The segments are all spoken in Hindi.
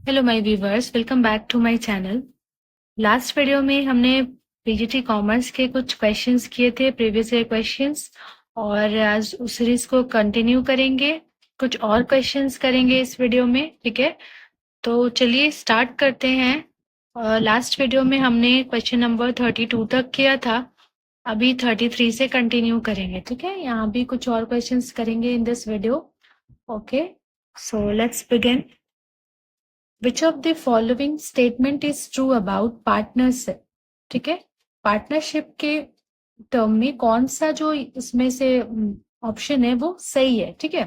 Hello my viewers, welcome back to my channel. Last video में हमने पीजीटी कॉमर्स के कुछ क्वेश्चंस किए थे, प्रीवियस ईयर क्वेश्चंस, और आज उस सीरीज को कंटिन्यू करेंगे। कुछ और क्वेश्चंस करेंगे इस वीडियो में, ठीक है। तो चलिए स्टार्ट करते हैं। लास्ट वीडियो में हमने क्वेश्चन नंबर 32 तक किया था, अभी 33 से कंटिन्यू करेंगे, ठीक है। यहाँ भी कुछ और क्वेश्चंस करेंगे in this video. Okay, so let's begin. Which of the following statement is true about partnership? ठीक है, पार्टनरशिप के टर्म में कौन सा जो इसमें से ऑप्शन है वो सही है, ठीक है।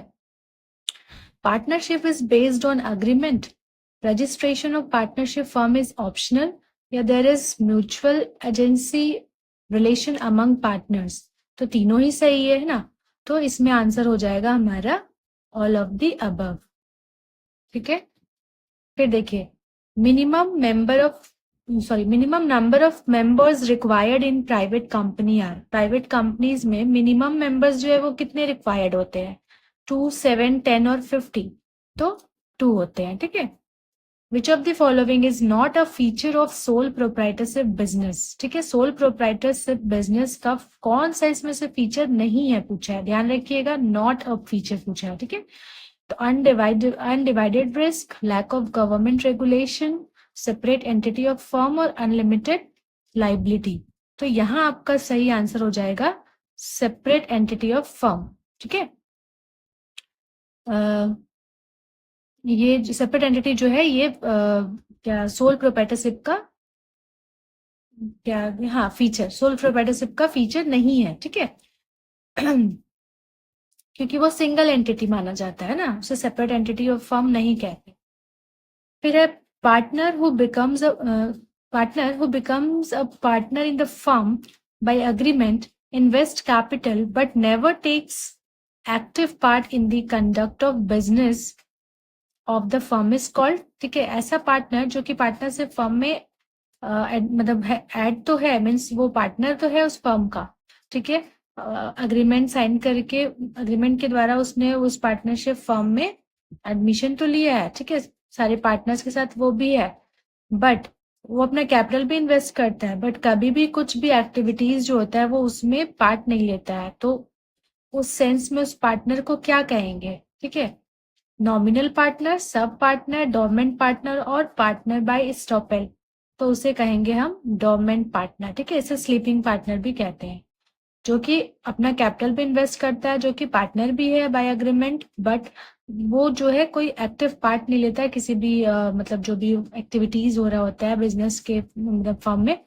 Partnership is based on agreement, registration of partnership firm is optional, या there is mutual agency relation among partners. तो तीनों ही सही है ना, तो इसमें आंसर हो जाएगा हमारा ऑल ऑफ द अबव, ठीक है। फिर देखिए, minimum number of members required in private company are. Private companies में मिनिमम मेंबर्स जो है वो कितने रिक्वायर्ड होते हैं? 2, 7, 10 और 50। तो 2 होते हैं, ठीक है। Which of the following is not a feature of sole proprietorship business? ठीक है, सोल प्रोप्राइटरशिप बिजनेस का कौन सा इसमें से फीचर नहीं है पूछा है, ध्यान रखिएगा, नॉट अ फीचर पूछा है, ठीक है। तो undivided risk, lack of government regulation, separate entity of firm और अनलिमिटेड लाइबिलिटी। तो यहां आपका सही आंसर हो जाएगा सेपरेट एंटिटी ऑफ फर्म, ठीक है। ये जो सेपरेट एंटिटी जो है ये क्या सोल प्रोप्राइटरशिप का क्या, हाँ फीचर, सोल प्रोप्राइटरशिप का फीचर नहीं है, ठीक है। क्योंकि वो सिंगल एंटिटी माना जाता है ना, उसे सेपरेट एंटिटी ऑफ फर्म नहीं कहते। फिर है partner who becomes a partner in the firm by agreement invest capital but never takes active part in the conduct of business of the firm is called. ठीक है, ऐसा पार्टनर जो कि पार्टनरशिप फर्म में मतलब ऐड तो है, मीन्स वो पार्टनर तो है उस फर्म का, ठीक है। अग्रीमेंट साइन करके, अग्रीमेंट के द्वारा उसने उस पार्टनरशिप फर्म में एडमिशन तो लिया है, ठीक है, सारे पार्टनर्स के साथ वो भी है, बट वो अपना कैपिटल भी इन्वेस्ट करता है, बट कभी भी कुछ भी एक्टिविटीज जो होता है वो उसमें पार्ट नहीं लेता है। तो उस सेंस में उस पार्टनर को क्या कहेंगे? ठीक है, nominal partner, sub partner, dormant partner और पार्टनर बाय स्टॉपेल। तो उसे कहेंगे हम डोरमेंट पार्टनर, ठीक है। इसे स्लीपिंग पार्टनर भी कहते हैं, जो कि अपना कैपिटल भी इन्वेस्ट करता है, जो कि पार्टनर भी है बाय एग्रीमेंट, बट वो जो है कोई एक्टिव पार्ट नहीं लेता है किसी भी मतलब जो भी एक्टिविटीज हो रहा होता है बिजनेस के मतलब फर्म में,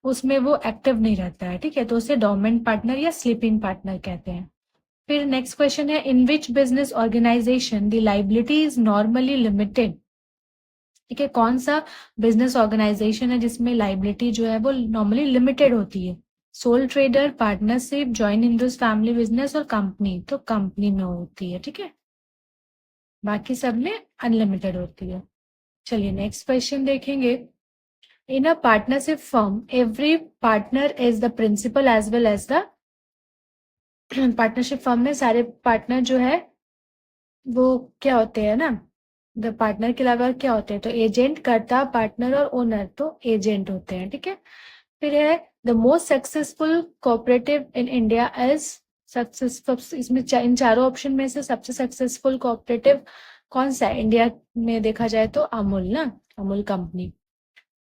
उसमें वो एक्टिव नहीं रहता है, ठीक है। तो उसे डोरमेंट पार्टनर या स्लीपिंग पार्टनर कहते हैं। फिर नेक्स्ट क्वेश्चन है, in which business organization the liability is normally limited. ठीक है, कौन सा बिजनेस ऑर्गेनाइजेशन है जिसमें लाइबिलिटी जो है वो नॉर्मली लिमिटेड होती है? Soul trader, partnership, joint industries, family business और कंपनी। तो कंपनी में होती है, ठीक है, बाकी सब में अनलिमिटेड होती है। चलिए नेक्स्ट क्वेश्चन देखेंगे। In a partnership firm every partner is the principal as well as the partnership firm में सारे पार्टनर जो है वो क्या होते हैं ना, द पार्टनर के अलावा क्या होते हैं? तो एजेंट, कर्ता, पार्टनर और ओनर, तो एजेंट होते हैं, ठीक है। फिर है the most successful cooperative in India is successful. इसमें इन चारों ऑप्शन में से सबसे सक्सेसफुल कोऑपरेटिव कौन सा है इंडिया में देखा जाए? तो अमूल ना, अमूल कंपनी।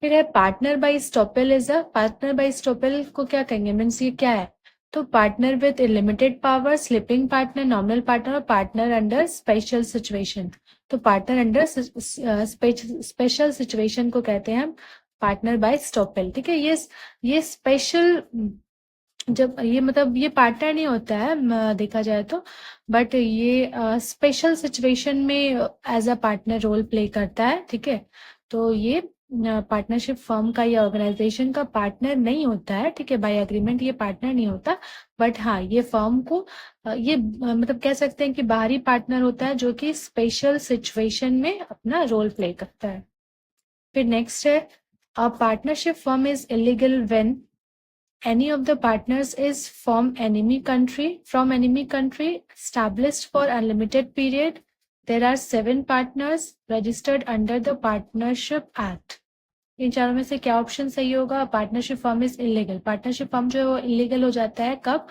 फिर है partner by estoppel is a, partner by estoppel को क्या कहेंगे, मीन्स ये क्या है? तो partner with limited power, sleeping partner, nominal partner और पार्टनर अंडर स्पेशल सिचुएशन। तो पार्टनर अंडर स्पेशल सिचुएशन को कहते हैं हम पार्टनर बाय स्टॉपेल, ठीक है। ये स्पेशल, जब ये मतलब ये पार्टनर नहीं होता है देखा जाए तो, बट ये स्पेशल सिचुएशन में as a partner role play करता है, ठीक है। तो ये पार्टनरशिप फर्म का या ऑर्गेनाइजेशन का पार्टनर नहीं होता है, ठीक है, बाय एग्रीमेंट ये पार्टनर नहीं होता, बट हाँ ये फर्म को ये मतलब कह सकते हैं कि बाहरी पार्टनर होता है जो कि स्पेशल सिचुएशन में अपना रोल प्ले करता है। फिर नेक्स्ट है, अ partnership firm is illegal when any of the partners is from enemy country established for unlimited period, there are 7 partners registered under the partnership act. इन चारों में से क्या ऑप्शन सही होगा? Partnership firm is illegal. Partnership firm जो है वो इलीगल हो जाता है कब?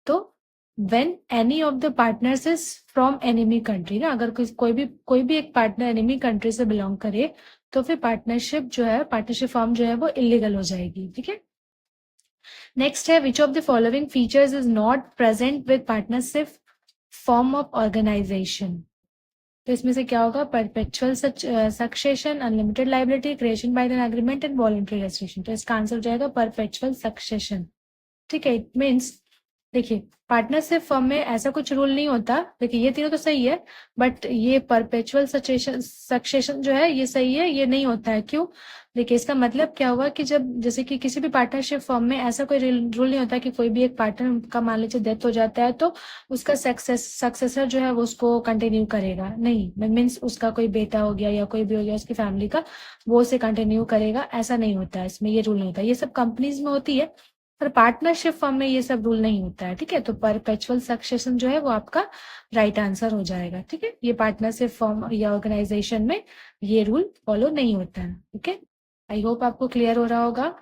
तो when any of the partners is from enemy country ना, अगर कोई भी एक पार्टनर एनिमी कंट्री से बिलोंग करे तो फिर पार्टनरशिप फर्म जो है वो इलीगल हो जाएगी। ठीक है। नेक्स्ट है which of the following features is not present with partnership form of organisation. तो इसमें से क्या होगा? Perpetual succession, unlimited liability, creation by an agreement and voluntary restriction. तो इसका आंसर हो जाएगा परपेचुअल सक्सेशन। ठीक है। इट मीन्स देखिए पार्टनरशिप फर्म में ऐसा कुछ रूल नहीं होता। देखिए ये तीनों तो सही है, बट ये परपेचुअल सक्सेशन जो है ये सही है, ये नहीं होता है। क्यों? देखिए इसका मतलब क्या हुआ कि जब जैसे कि किसी भी पार्टनरशिप फर्म में ऐसा कोई रूल नहीं होता कि कोई भी एक पार्टनर का मान लीजिए डेथ हो जाता है तो उसका सक्सेसर जो है वो उसको कंटिन्यू करेगा। नहीं, मीन्स उसका कोई बेटा हो गया या कोई भी हो गया उसकी फैमिली का, वो उसे कंटिन्यू करेगा, ऐसा नहीं होता है। इसमें ये रूल नहीं होता। ये सब कंपनीज में होती है पर पार्टनरशिप फर्म में ये सब रूल नहीं होता है। ठीक है। तो परपेचुअल सक्सेशन जो है वो आपका राइट आंसर हो जाएगा। ठीक है। ये पार्टनरशिप फर्म या ऑर्गेनाइजेशन में ये रूल फॉलो नहीं होता है। ठीक है। आई होप आपको क्लियर हो रहा होगा।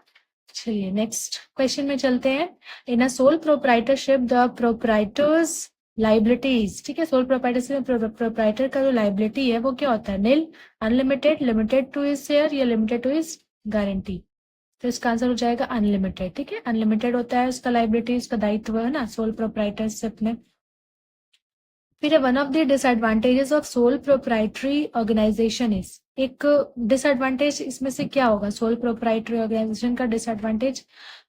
चलिए नेक्स्ट क्वेश्चन में चलते हैं। In a sole proprietorship the proprietor's liabilities. ठीक है। सोल प्रोप्राइटरशिप में प्रोप्राइटर का जो लाइबिलिटी है वो क्या होता है? Nil, unlimited, limited to his share या लिमिटेड टू हिज गारंटी। तो इसका आंसर हो जाएगा अनलिमिटेड। ठीक है। अनलिमिटेड होता है उसका लाइबिलिटी, उसका दायित्व है ना सोल प्रोप्राइटरशिप में। फिर one of the disadvantages of sole proprietary organisation is. एक डिसएडवांटेज इसमें से क्या होगा? सोल प्रोप्राइटरी ऑर्गेनाइजेशन का डिसएडवांटेज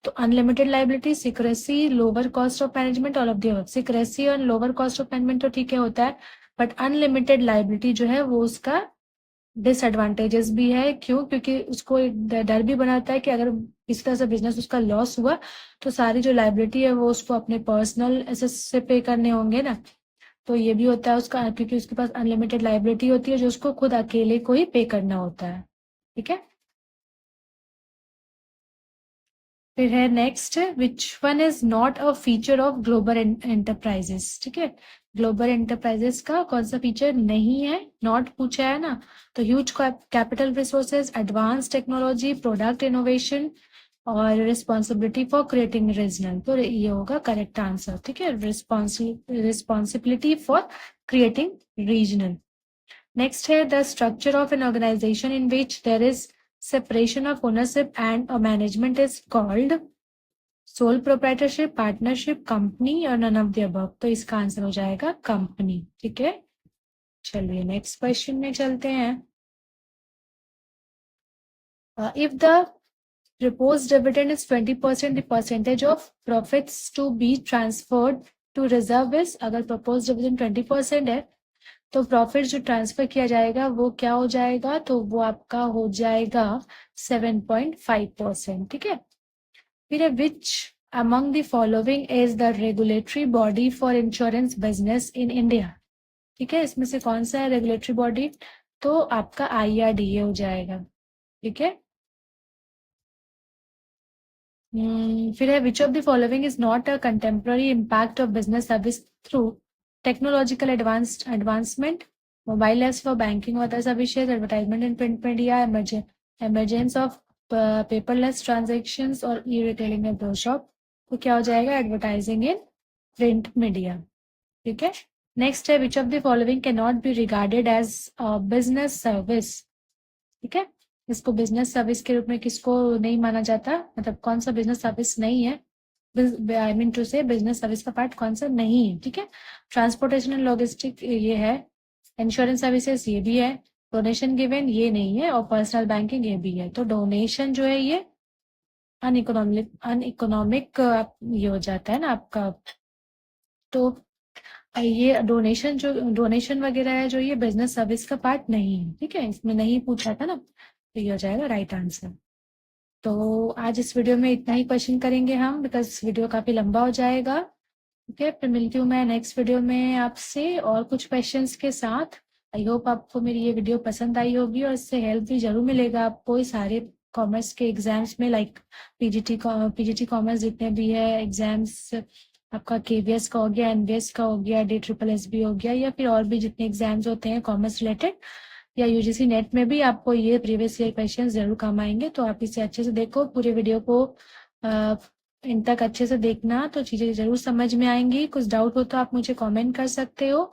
तो unlimited liability, secrecy, lower cost of management, all of the above. Secrecy और लोअर कॉस्ट ऑफ मैनेजमेंट तो ठीक है होता है, बट अनलिमिटेड लाइबिलिटी जो है वो उसका डिसएडवांटेजेस भी है। क्यों? क्योंकि उसको एक डर भी बनाता है कि अगर किसी तरह से बिजनेस उसका लॉस हुआ तो सारी जो लाइबिलिटी है वो उसको अपने पर्सनल एसेट्स से पे करने होंगे ना। तो ये भी होता है उसका, क्योंकि उसके पास अनलिमिटेड लाइबिलिटी होती है जो उसको खुद अकेले को ही पे करना होता है। ठीक है। फिर है next, which one is not a feature of global enterprises. ठीक है। ग्लोबल एंटरप्राइजेस का कौन सा फीचर नहीं है? नॉट पूछा है ना। तो huge capital resources, advance technology, product innovation और रिस्पॉन्सिबिलिटी फॉर क्रिएटिंग रीजनल। तो ये होगा करेक्ट आंसर। ठीक है। Responsibility for creating regional. Next है the structure of an organization in which there is separation of ownership and management is called sole proprietorship, partnership, company और none of the above। तो इसका आंसर हो जाएगा कंपनी। ठीक है। चलिए नेक्स्ट क्वेश्चन में चलते हैं। If the proposed dividend is 20%, the percentage of profits to be transferred to reserve is। अगर proposed dividend 20% है तो प्रॉफिट जो ट्रांसफर किया जाएगा वो क्या हो जाएगा? तो वो आपका हो जाएगा 7.5%। ठीक है। फिर which among the following is the regulatory body for insurance business in India. ठीक है। इसमें से कौन सा है रेगुलेटरी बॉडी? तो आपका IRDA हो जाएगा। ठीक है। फिर है which of the following is not a contemporary impact of business service through technological advancement, mobile apps for banking और other services, advertisement in print media, emergence of paperless transactions और ई रिटेलिंग एंड शॉप। तो क्या हो जाएगा? Advertising in print media. ठीक है। नेक्स्ट है which of the following can not be regarded as business service. ठीक है। इसको बिजनेस सर्विस के रूप में किसको नहीं माना जाता? मतलब कौन सा बिजनेस सर्विस नहीं है? आई मीन टू से बिजनेस सर्विस का पार्ट कौन सा नहीं है? ठीक है। ट्रांसपोर्टेशन एंड लॉजिस्टिक ये है, इंश्योरेंस सर्विसेज ये भी है, डोनेशन गिवन ये नहीं है और पर्सनल बैंकिंग ये भी है। तो डोनेशन जो है ये अनइकोनॉमिक ये हो जाता है ना आपका। तो ये डोनेशन वगैरह है जो ये बिजनेस सर्विस का पार्ट नहीं है। ठीक है। इसमें नहीं पूछा था ना, तो ये हो जाएगा राइट आंसर। तो आज इस वीडियो में इतना ही क्वेश्चन करेंगे हम, बिकॉज वीडियो काफी लंबा हो जाएगा। ठीक है। फिर मिलती हूँ मैं नेक्स्ट वीडियो में आपसे और कुछ क्वेश्चंस के साथ। आई होप आपको मेरी ये वीडियो पसंद आई होगी और इससे हेल्प भी जरूर मिलेगा आपको इस सारे कॉमर्स के एग्जाम्स में, लाइक पीजीटी कॉमर्स जितने भी है एग्जाम्स, आपका KVS का हो गया, NVS का हो गया, DSSB हो गया, या फिर और भी जितने एग्जाम्स होते हैं कॉमर्स रिलेटेड, या UGC नेट में भी आपको ये प्रीवियस ईयर क्वेश्चन जरूर काम आएंगे। तो आप इसे अच्छे से देखो, पूरे वीडियो को इन तक अच्छे से देखना, तो चीजें जरूर समझ में आएंगी। कुछ डाउट हो तो आप मुझे कमेंट कर सकते हो,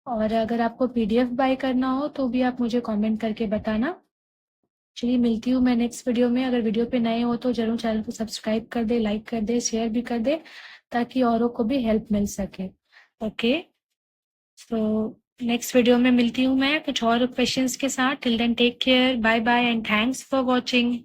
और अगर आपको PDF बाय करना हो तो भी आप मुझे कमेंट करके बताना। चलिए, मिलती हूँ मैं नेक्स्ट वीडियो में। अगर वीडियो पे नए हो तो जरूर चैनल को सब्सक्राइब कर दे, लाइक कर दे, शेयर भी कर दे, ताकि औरों को भी हेल्प मिल सके। ओके, तो नेक्स्ट वीडियो में मिलती हूँ मैं कुछ और क्वेश्चंस के साथ। Till then take care, bye bye and thanks for watching.